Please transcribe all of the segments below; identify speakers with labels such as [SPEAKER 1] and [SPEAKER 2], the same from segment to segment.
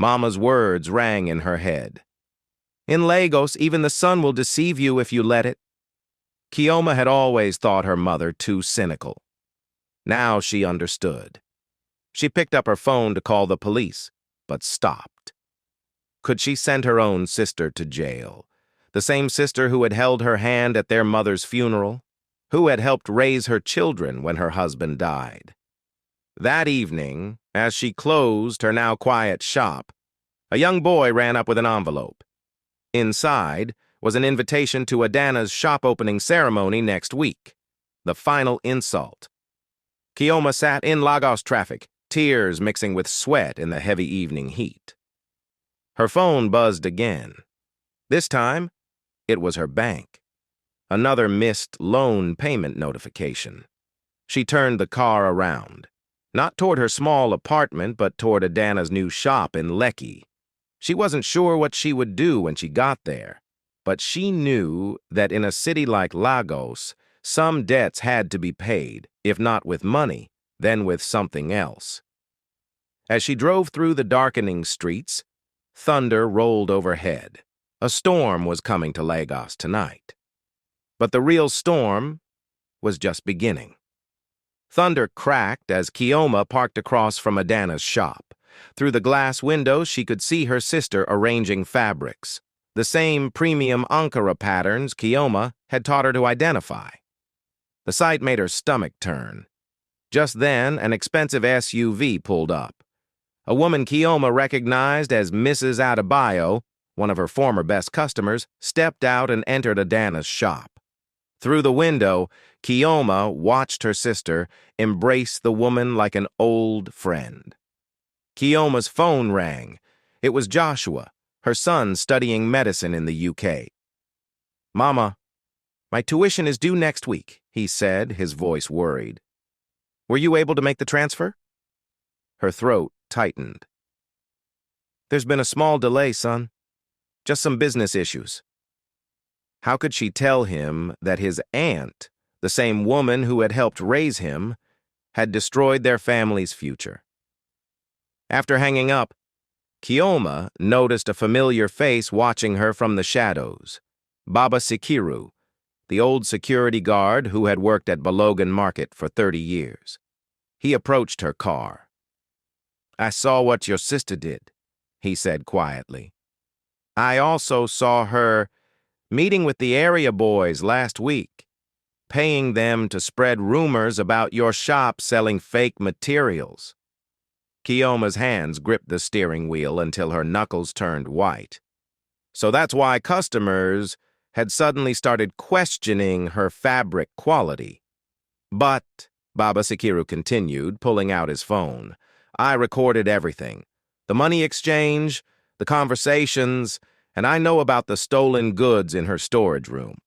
[SPEAKER 1] Mama's words rang in her head. In Lagos, even the sun will deceive you if you let it. Kioma had always thought her mother too cynical. Now she understood. She picked up her phone to call the police, but stopped. Could she send her own sister to jail? The same sister who had held her hand at their mother's funeral? Who had helped raise her children when her husband died? That evening, as she closed her now quiet shop, a young boy ran up with an envelope. Inside was an invitation to Adana's shop opening ceremony next week. The final insult. Kioma sat in Lagos traffic, tears mixing with sweat in the heavy evening heat. Her phone buzzed again. This time, it was her bank. Another missed loan payment notification. She turned the car around. Not toward her small apartment, but toward Adana's new shop in Lekki. She wasn't sure what she would do when she got there, but she knew that in a city like Lagos, some debts had to be paid, if not with money, then with something else. As she drove through the darkening streets, thunder rolled overhead. A storm was coming to Lagos tonight. But the real storm was just beginning. Thunder cracked as Kioma parked across from Adana's shop. Through the glass windows, she could see her sister arranging fabrics, the same premium Ankara patterns Kioma had taught her to identify. The sight made her stomach turn. Just then, an expensive SUV pulled up. A woman Kioma recognized as Mrs. Adebayo, one of her former best customers, stepped out and entered Adana's shop. Through the window, Kioma watched her sister embrace the woman like an old friend. Kioma's phone rang. It was Joshua, her son studying medicine in the UK. "Mama, my tuition is due next week," he said, his voice worried. "Were you able to make the transfer?" Her throat tightened. "There's been a small delay, son. Just some business issues." How could she tell him that his aunt, the same woman who had helped raise him, had destroyed their family's future? After hanging up, Kioma noticed a familiar face watching her from the shadows. Baba Sikiru, the old security guard who had worked at Balogan Market for 30 years. He approached her car. "I saw what your sister did," he said quietly. "I also saw her meeting with the area boys last week, paying them to spread rumors about your shop selling fake materials." Kioma's hands gripped the steering wheel until her knuckles turned white. So that's why customers had suddenly started questioning her fabric quality. "But," Baba Sikiru continued, pulling out his phone, "I recorded everything. The money exchange, the conversations, and I know about the stolen goods in her storage room.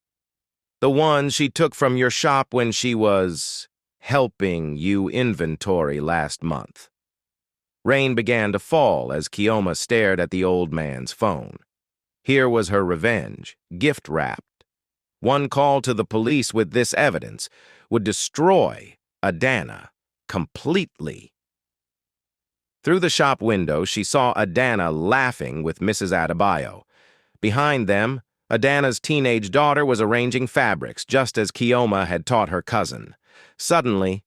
[SPEAKER 1] The ones she took from your shop when she was helping you inventory last month." Rain began to fall as Kioma stared at the old man's phone. Here was her revenge, gift-wrapped. One call to the police with this evidence would destroy Adana completely. Through the shop window, she saw Adana laughing with Mrs. Adebayo. Behind them, Adana's teenage daughter was arranging fabrics, just as Kioma had taught her cousin. Suddenly,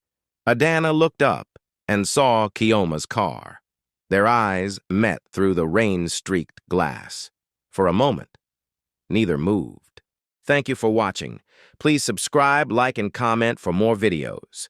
[SPEAKER 1] Adana looked up and saw Kioma's car. Their eyes met through the rain-streaked glass. For a moment, neither moved. Thank you for watching. Please subscribe, like, and comment for more videos.